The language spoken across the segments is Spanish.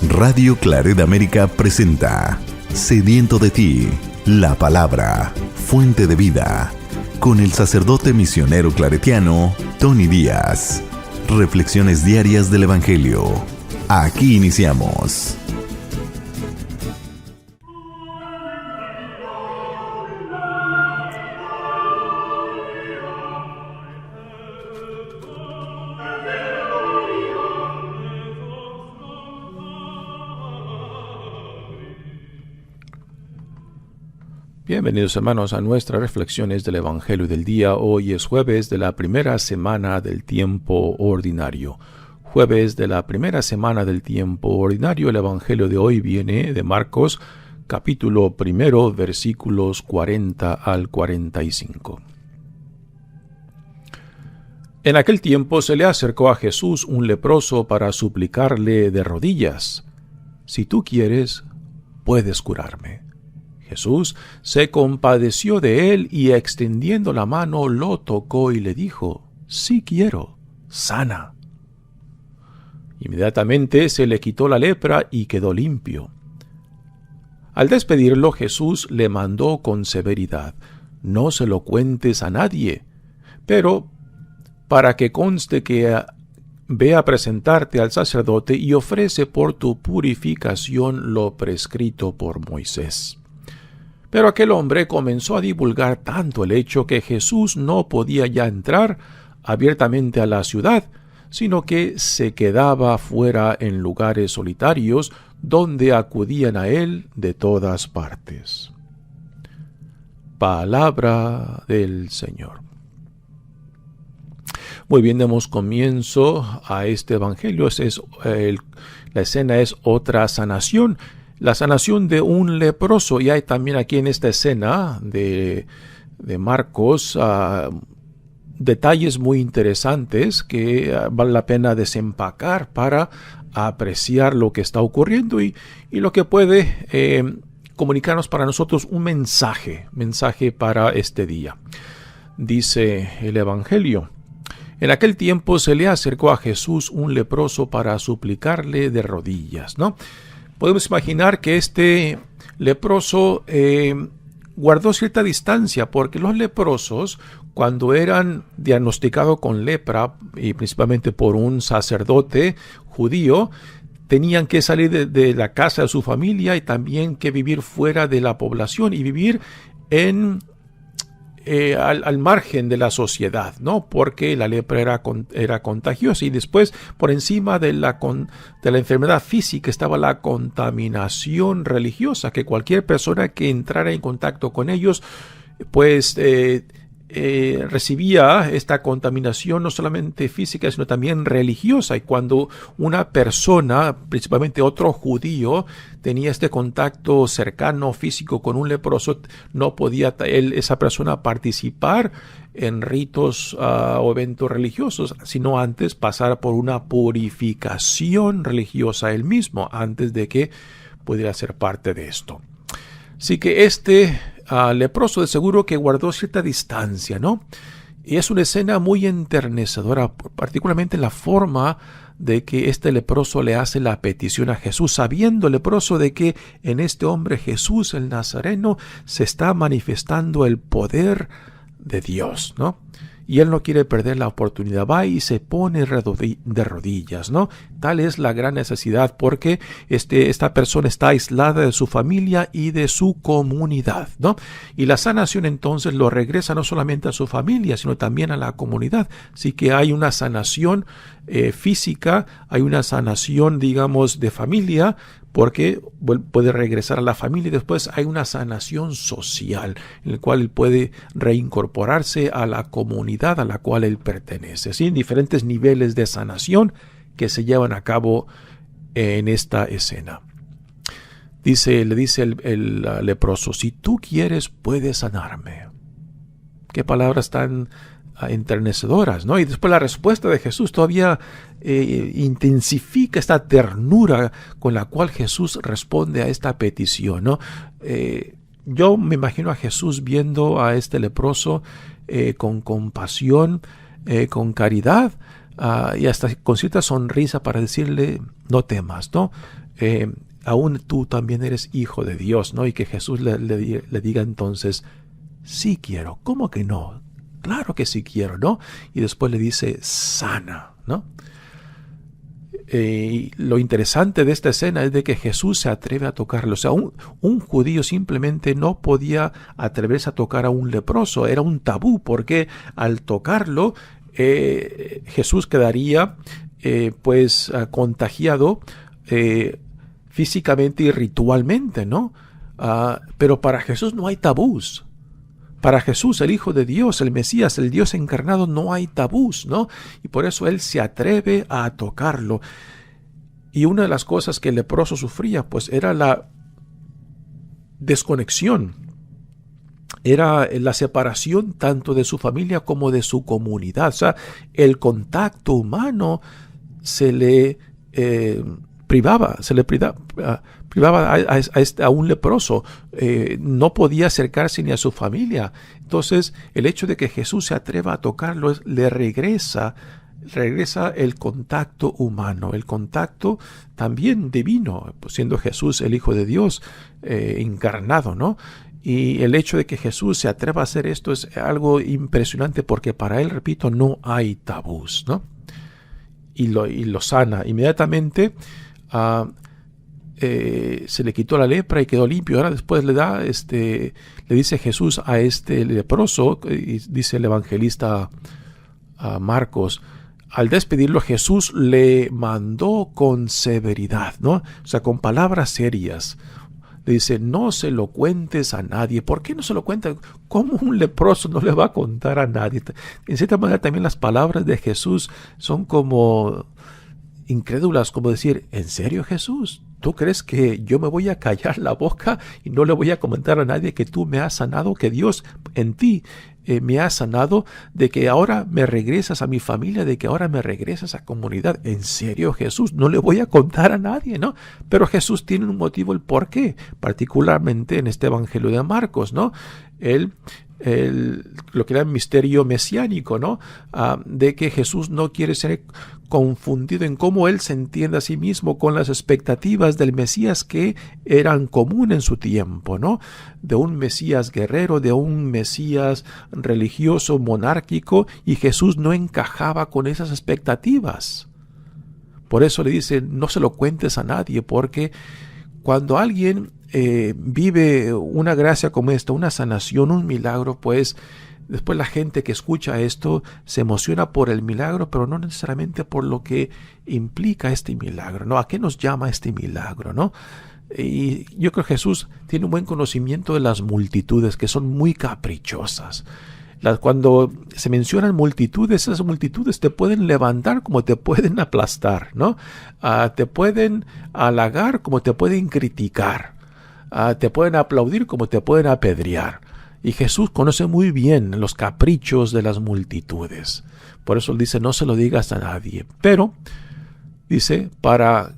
Radio Claret América presenta Sediento de ti, la palabra, fuente de vida, con el sacerdote misionero claretiano Tony Díaz. Reflexiones diarias del Evangelio. Aquí iniciamos. Bienvenidos hermanos a nuestras reflexiones del Evangelio del día. Hoy es jueves de la primera semana del tiempo ordinario. Jueves de la primera semana del tiempo ordinario. El Evangelio de hoy viene de Marcos, capítulo 1, versículos 40 al 45. En aquel tiempo se le acercó a Jesús un leproso para suplicarle de rodillas: «Si tú quieres, puedes curarme». Jesús se compadeció de él y extendiendo la mano lo tocó y le dijo: «Sí quiero, sana». Inmediatamente se le quitó la lepra y quedó limpio. Al despedirlo, Jesús le mandó con severidad: «No se lo cuentes a nadie, pero para que conste que ve a presentarte al sacerdote y ofrece por tu purificación lo prescrito por Moisés». Pero aquel hombre comenzó a divulgar tanto el hecho que Jesús no podía ya entrar abiertamente a la ciudad, sino que se quedaba fuera en lugares solitarios donde acudían a él de todas partes. Palabra del Señor. Muy bien, demos comienzo a este evangelio. La escena es otra sanación. La sanación de un leproso. Y hay también aquí en esta escena de Marcos detalles muy interesantes que vale la pena desempacar para apreciar lo que está ocurriendo y lo que puede comunicarnos para nosotros un mensaje para este día. Dice el Evangelio: en aquel tiempo se le acercó a Jesús un leproso para suplicarle de rodillas, ¿no? Podemos imaginar que este leproso guardó cierta distancia, porque los leprosos, cuando eran diagnosticados con lepra, y principalmente por un sacerdote judío, tenían que salir de la casa de su familia y también que vivir fuera de la población y vivir al margen de la sociedad, ¿no? Porque la lepra era contagiosa, y después, por encima de la enfermedad física, estaba la contaminación religiosa, que cualquier persona que entrara en contacto con ellos, pues recibía esta contaminación no solamente física, sino también religiosa. Y cuando una persona, principalmente otro judío, tenía este contacto cercano físico con un leproso, no podía esa persona participar en ritos o eventos religiosos, sino antes pasar por una purificación religiosa él mismo, antes de que pudiera ser parte de esto. Así que este leproso de seguro que guardó cierta distancia, ¿no? Y es una escena muy enternecedora, particularmente la forma de que este leproso le hace la petición a Jesús, sabiendo el leproso de que en este hombre Jesús el Nazareno se está manifestando el poder de Dios, ¿no? Y él no quiere perder la oportunidad, va y se pone de rodillas, ¿no? Tal es la gran necesidad, porque esta persona está aislada de su familia y de su comunidad, ¿no? Y la sanación entonces lo regresa no solamente a su familia, sino también a la comunidad. Así que hay una sanación física, hay una sanación, digamos, de familia, porque puede regresar a la familia, y después hay una sanación social, en la cual él puede reincorporarse a la comunidad a la cual él pertenece. ¿Sí? Diferentes niveles de sanación que se llevan a cabo en esta escena. Le dice el leproso: «Si tú quieres, puedes sanarme». Qué palabras tan enternecedoras, ¿no? Y después la respuesta de Jesús todavía intensifica esta ternura con la cual Jesús responde a esta petición, ¿no? Yo me imagino a Jesús viendo a este leproso con compasión, con caridad, y hasta con cierta sonrisa para decirle: no temas, ¿no? aún tú también eres hijo de Dios, ¿no? Y que Jesús le diga entonces, sí quiero. ¿Cómo que no? Claro que sí quiero, ¿no? Y después le dice, sana, ¿no? Lo interesante de esta escena es de que Jesús se atreve a tocarlo. O sea, un judío simplemente no podía atreverse a tocar a un leproso. Era un tabú, porque al tocarlo, Jesús quedaría contagiado físicamente y ritualmente, ¿no? Pero para Jesús no hay tabús. Para Jesús, el Hijo de Dios, el Mesías, el Dios encarnado, no hay tabús, ¿no? Y por eso Él se atreve a tocarlo. Y una de las cosas que el leproso sufría, pues, era la desconexión. Era la separación tanto de su familia como de su comunidad. O sea, el contacto humano se le privaba a un leproso. No podía acercarse ni a su familia. Entonces, el hecho de que Jesús se atreva a tocarlo le regresa el contacto humano, el contacto también divino, siendo Jesús el Hijo de Dios encarnado, ¿no? Y el hecho de que Jesús se atreva a hacer esto es algo impresionante, porque para Él, repito, no hay tabús, ¿no? Y lo sana inmediatamente. Se le quitó la lepra y quedó limpio. Ahora después le dice Jesús a este leproso, y dice el evangelista Marcos, al despedirlo Jesús le mandó con severidad, ¿no? O sea, con palabras serias. Le dice, no se lo cuentes a nadie. ¿Por qué no se lo cuenta? ¿Cómo un leproso no le va a contar a nadie? En cierta manera también las palabras de Jesús son como incrédulas, como decir, ¿en serio, Jesús? ¿Tú crees que yo me voy a callar la boca y no le voy a comentar a nadie que tú me has sanado, que Dios en ti me ha sanado, de que ahora me regresas a mi familia, de que ahora me regresas a comunidad? ¿En serio, Jesús? No le voy a contar a nadie, ¿no? Pero Jesús tiene un motivo, el por qué, particularmente en este evangelio de Marcos, ¿no? Lo que era el misterio mesiánico, ¿no? De que Jesús no quiere ser confundido en cómo Él se entiende a sí mismo con las expectativas del Mesías que eran común en su tiempo, ¿no? De un Mesías guerrero, de un Mesías religioso, monárquico, y Jesús no encajaba con esas expectativas. Por eso le dice, no se lo cuentes a nadie, porque cuando alguien vive una gracia como esta, una sanación, un milagro, pues después la gente que escucha esto se emociona por el milagro, pero no necesariamente por lo que implica este milagro, ¿no? ¿A qué nos llama este milagro, no? Y yo creo que Jesús tiene un buen conocimiento de las multitudes, que son muy caprichosas. Cuando se mencionan multitudes, esas multitudes te pueden levantar como te pueden aplastar, ¿no? Te pueden halagar como te pueden criticar. Te pueden aplaudir como te pueden apedrear. Y Jesús conoce muy bien los caprichos de las multitudes. Por eso él dice, no se lo digas a nadie. Pero, dice, para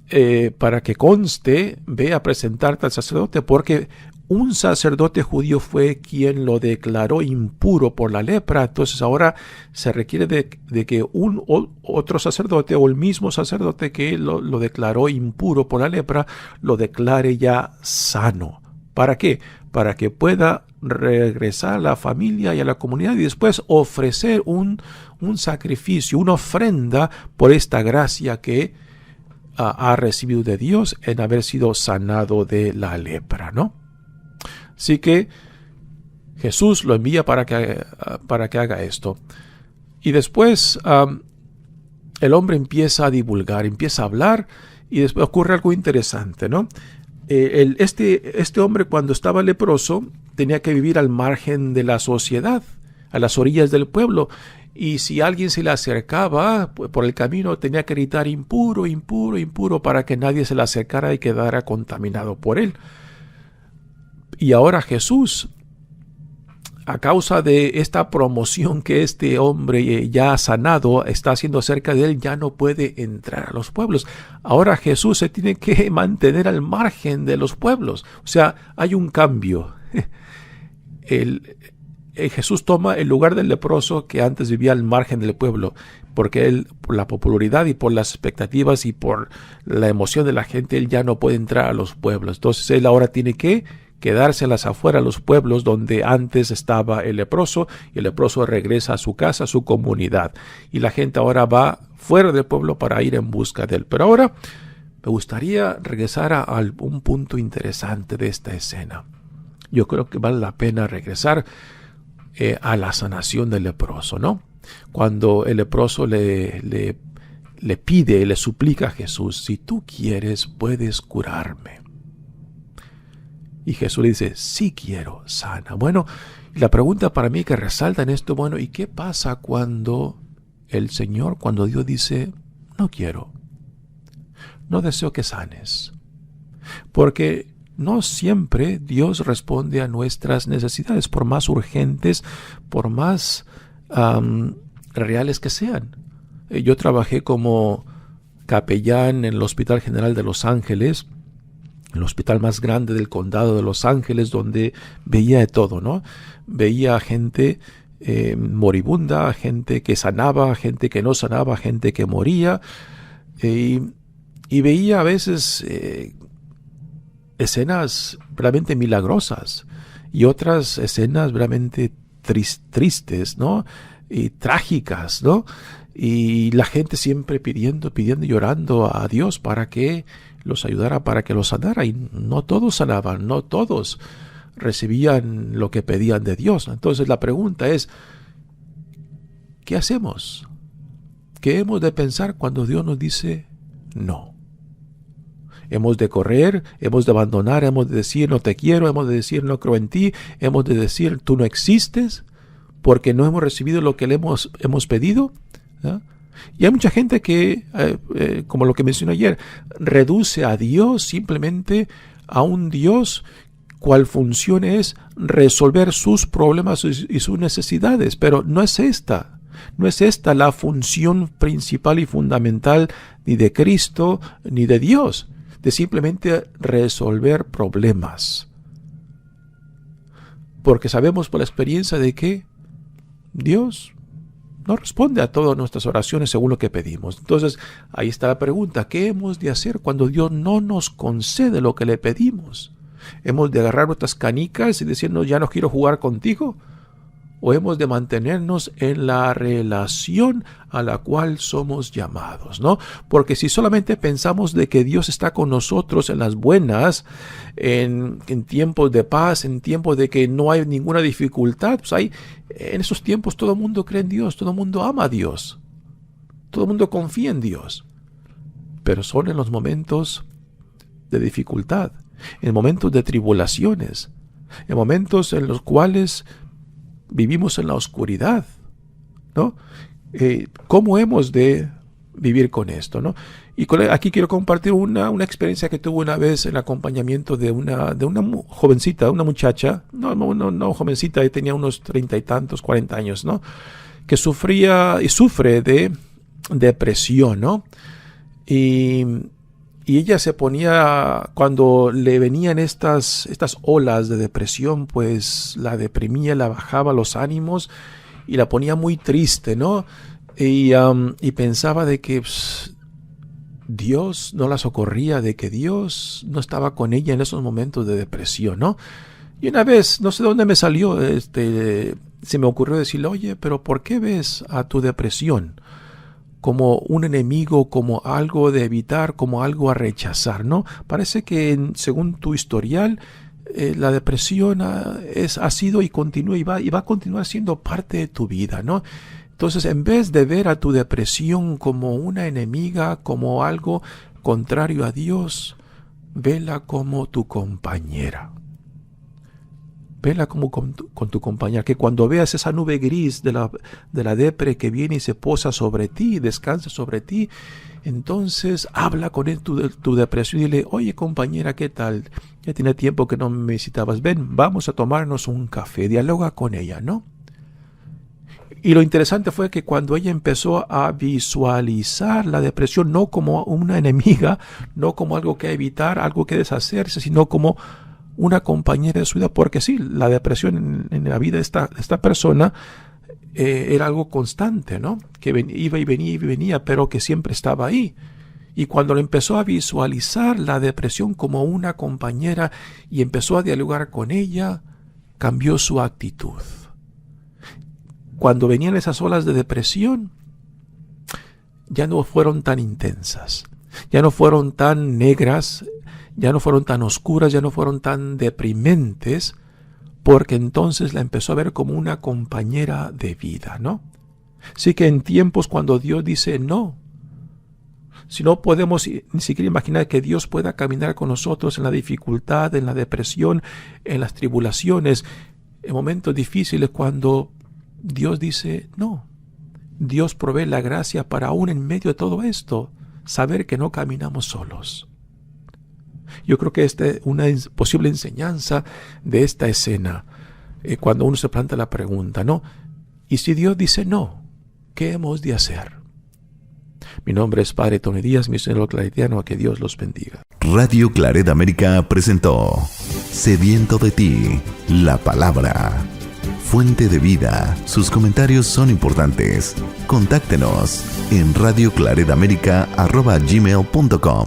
que conste, ve a presentarte al sacerdote, porque un sacerdote judío fue quien lo declaró impuro por la lepra. Entonces ahora se requiere de que otro sacerdote, o el mismo sacerdote que lo declaró impuro por la lepra, lo declare ya sano. ¿Para qué? Para que pueda regresar a la familia y a la comunidad y después ofrecer un sacrificio, una ofrenda por esta gracia que ha recibido de Dios en haber sido sanado de la lepra, ¿no? Así que Jesús lo envía para que haga esto. Y después el hombre empieza a divulgar, empieza a hablar, y después ocurre algo interesante, ¿no? Este hombre, cuando estaba leproso, tenía que vivir al margen de la sociedad, a las orillas del pueblo. Y si alguien se le acercaba por el camino, tenía que gritar impuro, impuro, impuro, para que nadie se le acercara y quedara contaminado por él. Y ahora Jesús, a causa de esta promoción que este hombre ya sanado está haciendo cerca de él, ya no puede entrar a los pueblos. Ahora Jesús se tiene que mantener al margen de los pueblos. O sea, hay un cambio. Jesús toma el lugar del leproso que antes vivía al margen del pueblo, porque él, por la popularidad y por las expectativas y por la emoción de la gente, él ya no puede entrar a los pueblos. Entonces él ahora tiene que quedarse a las afueras, los pueblos donde antes estaba el leproso, y el leproso regresa a su casa, a su comunidad, y la gente ahora va fuera del pueblo para ir en busca de él. Pero ahora me gustaría regresar a un punto interesante de esta escena. Yo creo que vale la pena regresar a la sanación del leproso, ¿no? Cuando el leproso le pide, le suplica a Jesús: si tú quieres, puedes curarme. Y Jesús le dice: sí quiero, sana. Bueno, la pregunta para mí que resalta en esto, bueno, ¿y qué pasa cuando cuando Dios dice: no quiero, no deseo que sanes? Porque no siempre Dios responde a nuestras necesidades, por más urgentes, por más reales que sean. Yo trabajé como capellán en el Hospital General de Los Ángeles, el hospital más grande del condado de Los Ángeles, donde veía de todo, ¿no? Veía gente moribunda, gente que sanaba, gente que no sanaba, gente que moría, y veía a veces escenas realmente milagrosas y otras escenas realmente tristes, ¿no? Y trágicas, ¿no? Y la gente siempre pidiendo y llorando a Dios para que los ayudara, para que los sanara. Y no todos sanaban, no todos recibían lo que pedían de Dios. Entonces la pregunta es: ¿qué hacemos? ¿Qué hemos de pensar cuando Dios nos dice no? Hemos de correr, hemos de abandonar, hemos de decir no te quiero, hemos de decir no creo en ti, hemos de decir tú no existes porque no hemos recibido lo que le hemos pedido, ¿no? Y hay mucha gente que, como lo que mencioné ayer, reduce a Dios simplemente a un Dios cual función es resolver sus problemas y sus necesidades, pero no es esta la función principal y fundamental ni de Cristo ni de Dios, de simplemente resolver problemas. Porque sabemos por la experiencia de que Dios no responde a todas nuestras oraciones según lo que pedimos. Entonces, ahí está la pregunta: ¿qué hemos de hacer cuando Dios no nos concede lo que le pedimos? ¿Hemos de agarrar nuestras canicas y decirnos ya no quiero jugar contigo? ¿O hemos de mantenernos en la relación a la cual somos llamados, ¿no? Porque si solamente pensamos de que Dios está con nosotros en las buenas, en tiempos de paz, en tiempos de que no hay ninguna dificultad, pues en esos tiempos todo el mundo cree en Dios, todo el mundo ama a Dios, todo el mundo confía en Dios. Pero son en los momentos de dificultad, en momentos de tribulaciones, en momentos en los cuales vivimos en la oscuridad, ¿no? ¿Cómo hemos de vivir con esto, ¿no? Y aquí quiero compartir una experiencia que tuve una vez en el acompañamiento de una jovencita, una muchacha, no jovencita, tenía unos 30 y tantos, 40 años, ¿no? Que sufría y sufre de depresión, ¿no? Y ella se ponía, cuando le venían estas olas de depresión, pues la deprimía, la bajaba los ánimos y la ponía muy triste, ¿no? Y pensaba de que Dios no la socorría, de que Dios no estaba con ella en esos momentos de depresión, ¿no? Y una vez, no sé de dónde me salió, se me ocurrió decirle: oye, pero ¿por qué ves a tu depresión como un enemigo, como algo de evitar, como algo a rechazar, ¿no? Parece que según tu historial, la depresión ha sido y continúa y va a continuar siendo parte de tu vida, ¿no? Entonces, en vez de ver a tu depresión como una enemiga, como algo contrario a Dios, vela como tu compañera. Vela como con tu compañera, que cuando veas esa nube gris de la depre que viene y se posa sobre ti, descansa sobre ti, entonces habla con él tu depresión y dile: oye compañera, ¿qué tal? Ya tiene tiempo que no me visitabas, ven, vamos a tomarnos un café, dialoga con ella, ¿no? Y lo interesante fue que cuando ella empezó a visualizar la depresión no como una enemiga, no como algo que evitar, algo que deshacerse, sino como una compañera de su vida, porque sí, la depresión en la vida de esta persona era algo constante, ¿no? Que iba y venía, pero que siempre estaba ahí. Y cuando lo empezó a visualizar la depresión como una compañera y empezó a dialogar con ella, cambió su actitud. Cuando venían esas olas de depresión, ya no fueron tan intensas, ya no fueron tan negras, ya no fueron tan oscuras, ya no fueron tan deprimentes, porque entonces la empezó a ver como una compañera de vida, ¿no? Así que en tiempos cuando Dios dice no, si no podemos ni siquiera imaginar que Dios pueda caminar con nosotros en la dificultad, en la depresión, en las tribulaciones, en momentos difíciles, cuando Dios dice no. Dios provee la gracia para aún en medio de todo esto, saber que no caminamos solos. Yo creo que esta es una posible enseñanza de esta escena, cuando uno se plantea la pregunta, ¿no? Y si Dios dice no, ¿qué hemos de hacer? Mi nombre es Padre Tony Díaz, misionero claretiano, a que Dios los bendiga. Radio Claret América presentó Sediento de ti, la palabra. Fuente de vida. Sus comentarios son importantes. Contáctenos en radioclaretamerica@gmail.com.